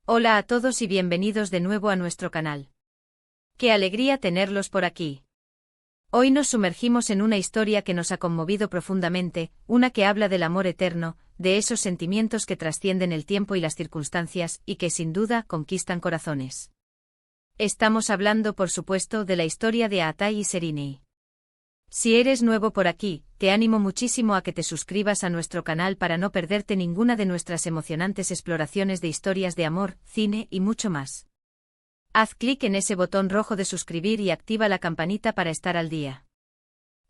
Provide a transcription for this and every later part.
Hola a todos y bienvenidos de nuevo a nuestro canal. ¡Qué alegría tenerlos por aquí! Hoy nos sumergimos en una historia que nos ha conmovido profundamente, una que habla del amor eterno, de esos sentimientos que trascienden el tiempo y las circunstancias y que sin duda conquistan corazones. Estamos hablando, por supuesto, de la historia de Aatai y Serinei. Si eres nuevo por aquí, te animo muchísimo a que te suscribas a nuestro canal para no perderte ninguna de nuestras emocionantes exploraciones de historias de amor, cine y mucho más. Haz clic en ese botón rojo de suscribir y activa la campanita para estar al día.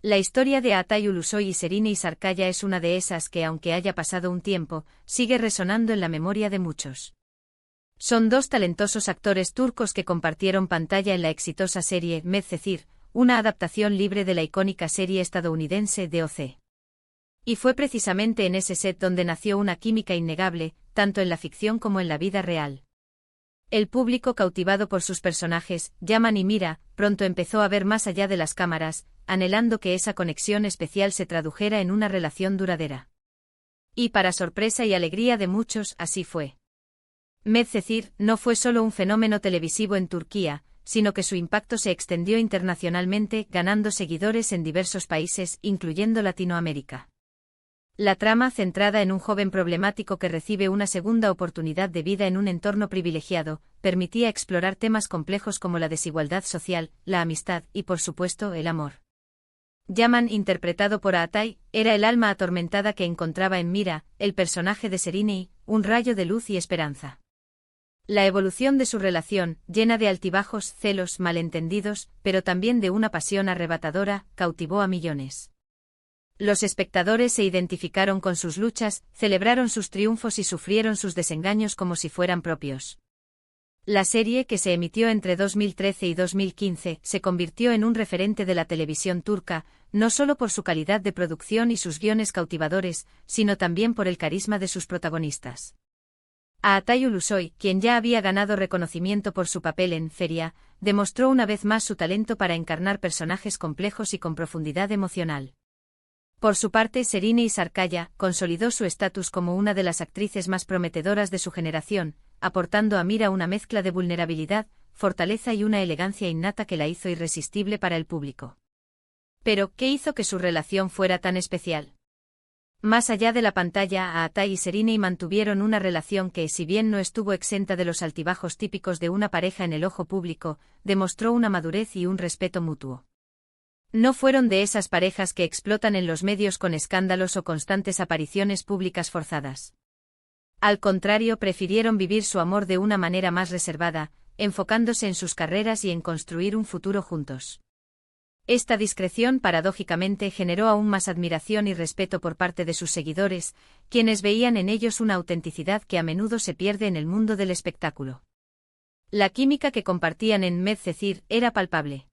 La historia de Aatai Ulusoy y Serinei Sarkaya es una de esas que, aunque haya pasado un tiempo, sigue resonando en la memoria de muchos. Son dos talentosos actores turcos que compartieron pantalla en la exitosa serie Medcezir, una adaptación libre de la icónica serie estadounidense DOC. Y fue precisamente en ese set donde nació una química innegable, tanto en la ficción como en la vida real. El público, cautivado por sus personajes, Yaman y Mira, pronto empezó a ver más allá de las cámaras, anhelando que esa conexión especial se tradujera en una relación duradera. Y para sorpresa y alegría de muchos, así fue. Medcezir no fue solo un fenómeno televisivo en Turquía, sino que su impacto se extendió internacionalmente, ganando seguidores en diversos países, incluyendo Latinoamérica. La trama, centrada en un joven problemático que recibe una segunda oportunidad de vida en un entorno privilegiado, permitía explorar temas complejos como la desigualdad social, la amistad y, por supuesto, el amor. Yaman, interpretado por Aatai, era el alma atormentada que encontraba en Mira, el personaje de Serinei, un rayo de luz y esperanza. La evolución de su relación, llena de altibajos, celos, malentendidos, pero también de una pasión arrebatadora, cautivó a millones. Los espectadores se identificaron con sus luchas, celebraron sus triunfos y sufrieron sus desengaños como si fueran propios. La serie, que se emitió entre 2013 y 2015, se convirtió en un referente de la televisión turca, no solo por su calidad de producción y sus guiones cautivadores, sino también por el carisma de sus protagonistas. Aatai Ulusoy, quien ya había ganado reconocimiento por su papel en Feria, demostró una vez más su talento para encarnar personajes complejos y con profundidad emocional. Por su parte, Serinei Sarkaya consolidó su estatus como una de las actrices más prometedoras de su generación, aportando a Mira una mezcla de vulnerabilidad, fortaleza y una elegancia innata que la hizo irresistible para el público. Pero, ¿qué hizo que su relación fuera tan especial? Más allá de la pantalla, Aatai y Serinei mantuvieron una relación que, si bien no estuvo exenta de los altibajos típicos de una pareja en el ojo público, demostró una madurez y un respeto mutuo. No fueron de esas parejas que explotan en los medios con escándalos o constantes apariciones públicas forzadas. Al contrario, prefirieron vivir su amor de una manera más reservada, enfocándose en sus carreras y en construir un futuro juntos. Esta discreción, paradójicamente, generó aún más admiración y respeto por parte de sus seguidores, quienes veían en ellos una autenticidad que a menudo se pierde en el mundo del espectáculo. La química que compartían en Medcezir era palpable.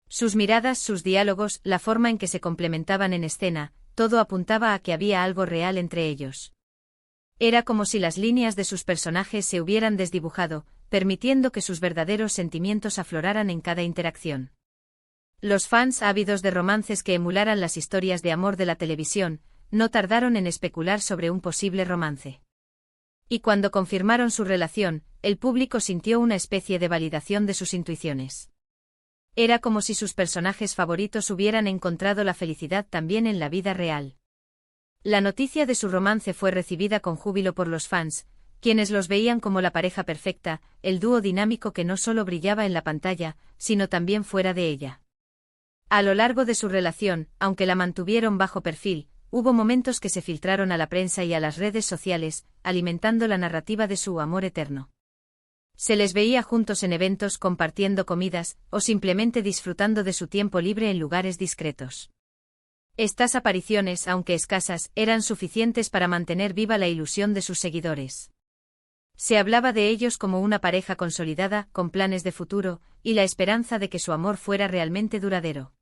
Sus miradas, sus diálogos, la forma en que se complementaban en escena, todo apuntaba a que había algo real entre ellos. Era como si las líneas de sus personajes se hubieran desdibujado, permitiendo que sus verdaderos sentimientos afloraran en cada interacción. Los fans, ávidos de romances que emularan las historias de amor de la televisión, no tardaron en especular sobre un posible romance. Y cuando confirmaron su relación, el público sintió una especie de validación de sus intuiciones. Era como si sus personajes favoritos hubieran encontrado la felicidad también en la vida real. La noticia de su romance fue recibida con júbilo por los fans, quienes los veían como la pareja perfecta, el dúo dinámico que no solo brillaba en la pantalla, sino también fuera de ella. A lo largo de su relación, aunque la mantuvieron bajo perfil, hubo momentos que se filtraron a la prensa y a las redes sociales, alimentando la narrativa de su amor eterno. Se les veía juntos en eventos, compartiendo comidas, o simplemente disfrutando de su tiempo libre en lugares discretos. Estas apariciones, aunque escasas, eran suficientes para mantener viva la ilusión de sus seguidores. Se hablaba de ellos como una pareja consolidada, con planes de futuro, y la esperanza de que su amor fuera realmente duradero.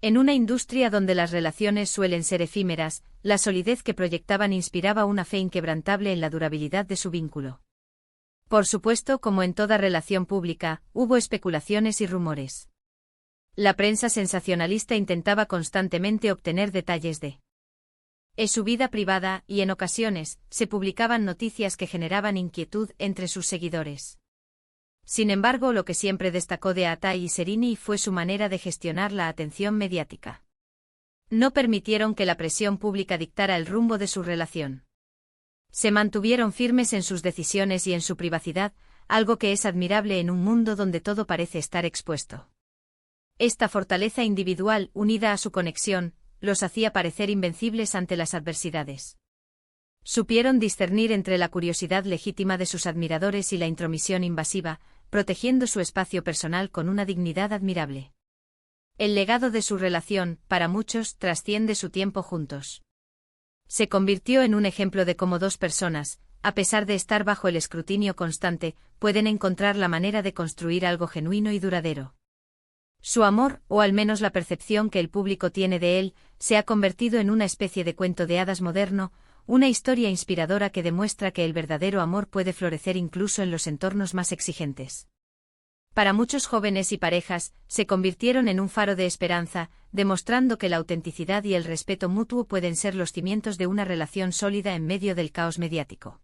En una industria donde las relaciones suelen ser efímeras, la solidez que proyectaban inspiraba una fe inquebrantable en la durabilidad de su vínculo. Por supuesto, como en toda relación pública, hubo especulaciones y rumores. La prensa sensacionalista intentaba constantemente obtener detalles de En su vida privada, y en ocasiones, se publicaban noticias que generaban inquietud entre sus seguidores. Sin embargo, lo que siempre destacó de Atai y Serini fue su manera de gestionar la atención mediática. No permitieron que la presión pública dictara el rumbo de su relación. Se mantuvieron firmes en sus decisiones y en su privacidad, algo que es admirable en un mundo donde todo parece estar expuesto. Esta fortaleza individual, unida a su conexión, los hacía parecer invencibles ante las adversidades. Supieron discernir entre la curiosidad legítima de sus admiradores y la intromisión invasiva, protegiendo su espacio personal con una dignidad admirable. El legado de su relación, para muchos, trasciende su tiempo juntos. Se convirtió en un ejemplo de cómo dos personas, a pesar de estar bajo el escrutinio constante, pueden encontrar la manera de construir algo genuino y duradero. Su amor, o al menos la percepción que el público tiene de él, se ha convertido en una especie de cuento de hadas moderno, una historia inspiradora que demuestra que el verdadero amor puede florecer incluso en los entornos más exigentes. Para muchos jóvenes y parejas, se convirtieron en un faro de esperanza, demostrando que la autenticidad y el respeto mutuo pueden ser los cimientos de una relación sólida en medio del caos mediático.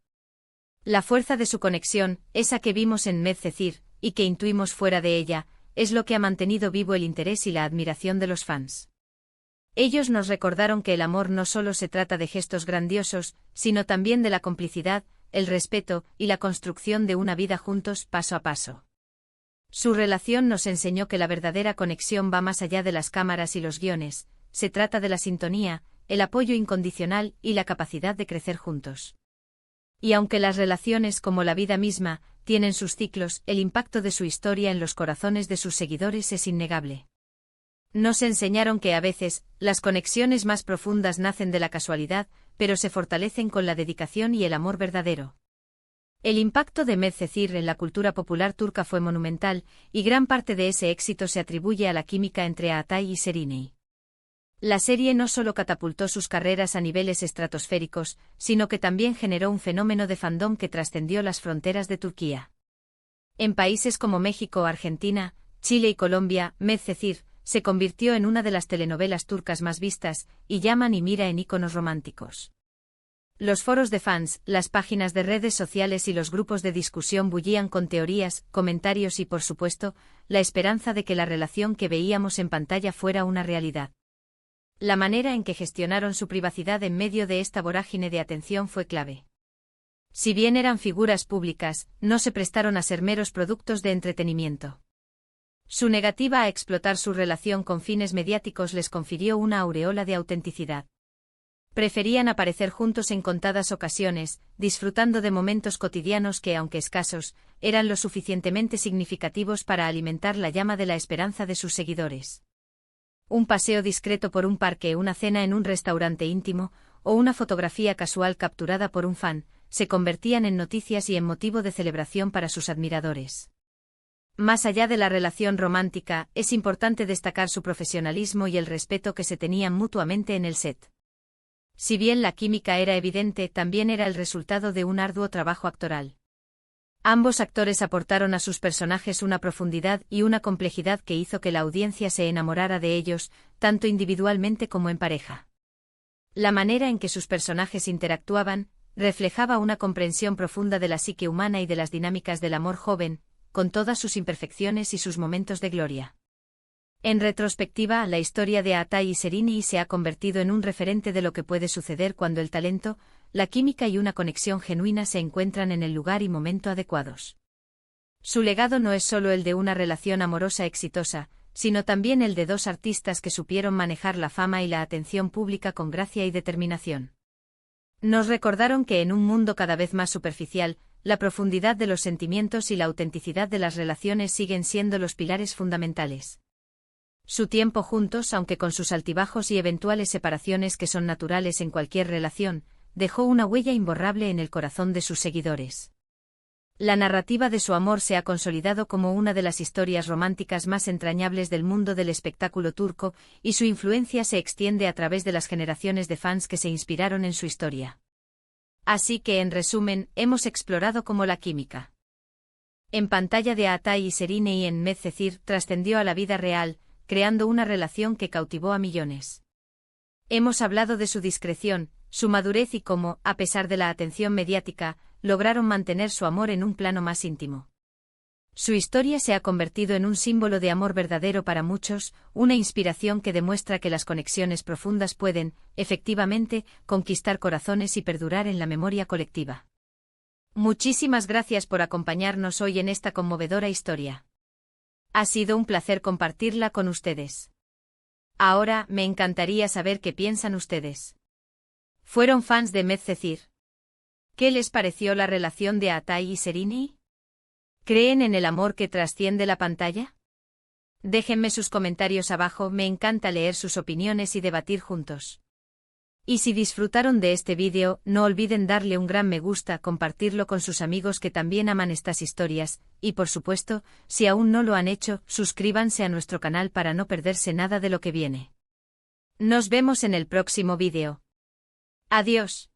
La fuerza de su conexión, esa que vimos en Medcezir, y que intuimos fuera de ella, es lo que ha mantenido vivo el interés y la admiración de los fans. Ellos nos recordaron que el amor no solo se trata de gestos grandiosos, sino también de la complicidad, el respeto y la construcción de una vida juntos paso a paso. Su relación nos enseñó que la verdadera conexión va más allá de las cámaras y los guiones, se trata de la sintonía, el apoyo incondicional y la capacidad de crecer juntos. Y aunque las relaciones, como la vida misma, tienen sus ciclos, el impacto de su historia en los corazones de sus seguidores es innegable. Nos enseñaron que a veces, las conexiones más profundas nacen de la casualidad, pero se fortalecen con la dedicación y el amor verdadero. El impacto de Medcezir en la cultura popular turca fue monumental, y gran parte de ese éxito se atribuye a la química entre Atai y Serini. La serie no solo catapultó sus carreras a niveles estratosféricos, sino que también generó un fenómeno de fandom que trascendió las fronteras de Turquía. En países como México, Argentina, Chile y Colombia, Medcezir se convirtió en una de las telenovelas turcas más vistas, y llaman y mira en íconos románticos. Los foros de fans, las páginas de redes sociales y los grupos de discusión bullían con teorías, comentarios y, por supuesto, la esperanza de que la relación que veíamos en pantalla fuera una realidad. La manera en que gestionaron su privacidad en medio de esta vorágine de atención fue clave. Si bien eran figuras públicas, no se prestaron a ser meros productos de entretenimiento. Su negativa a explotar su relación con fines mediáticos les confirió una aureola de autenticidad. Preferían aparecer juntos en contadas ocasiones, disfrutando de momentos cotidianos que, aunque escasos, eran lo suficientemente significativos para alimentar la llama de la esperanza de sus seguidores. Un paseo discreto por un parque, una cena en un restaurante íntimo, o una fotografía casual capturada por un fan, se convertían en noticias y en motivo de celebración para sus admiradores. Más allá de la relación romántica, es importante destacar su profesionalismo y el respeto que se tenían mutuamente en el set. Si bien la química era evidente, también era el resultado de un arduo trabajo actoral. Ambos actores aportaron a sus personajes una profundidad y una complejidad que hizo que la audiencia se enamorara de ellos, tanto individualmente como en pareja. La manera en que sus personajes interactuaban reflejaba una comprensión profunda de la psique humana y de las dinámicas del amor joven, con todas sus imperfecciones y sus momentos de gloria. En retrospectiva, la historia de Atai y Serini se ha convertido en un referente de lo que puede suceder cuando el talento, la química y una conexión genuina se encuentran en el lugar y momento adecuados. Su legado no es solo el de una relación amorosa exitosa, sino también el de dos artistas que supieron manejar la fama y la atención pública con gracia y determinación. Nos recordaron que en un mundo cada vez más superficial, la profundidad de los sentimientos y la autenticidad de las relaciones siguen siendo los pilares fundamentales. Su tiempo juntos, aunque con sus altibajos y eventuales separaciones que son naturales en cualquier relación, dejó una huella imborrable en el corazón de sus seguidores. La narrativa de su amor se ha consolidado como una de las historias románticas más entrañables del mundo del espectáculo turco, y su influencia se extiende a través de las generaciones de fans que se inspiraron en su historia. Así que, en resumen, hemos explorado cómo la química en pantalla de Atai y Serini y en Medcezir trascendió a la vida real, creando una relación que cautivó a millones. Hemos hablado de su discreción, su madurez y cómo, a pesar de la atención mediática, lograron mantener su amor en un plano más íntimo. Su historia se ha convertido en un símbolo de amor verdadero para muchos, una inspiración que demuestra que las conexiones profundas pueden, efectivamente, conquistar corazones y perdurar en la memoria colectiva. Muchísimas gracias por acompañarnos hoy en esta conmovedora historia. Ha sido un placer compartirla con ustedes. Ahora, me encantaría saber qué piensan ustedes. ¿Fueron fans de Medcezir? ¿Qué les pareció la relación de Atai y Serini? ¿Creen en el amor que trasciende la pantalla? Déjenme sus comentarios abajo, me encanta leer sus opiniones y debatir juntos. Y si disfrutaron de este vídeo, no olviden darle un gran me gusta, compartirlo con sus amigos que también aman estas historias, y por supuesto, si aún no lo han hecho, suscríbanse a nuestro canal para no perderse nada de lo que viene. Nos vemos en el próximo vídeo. Adiós.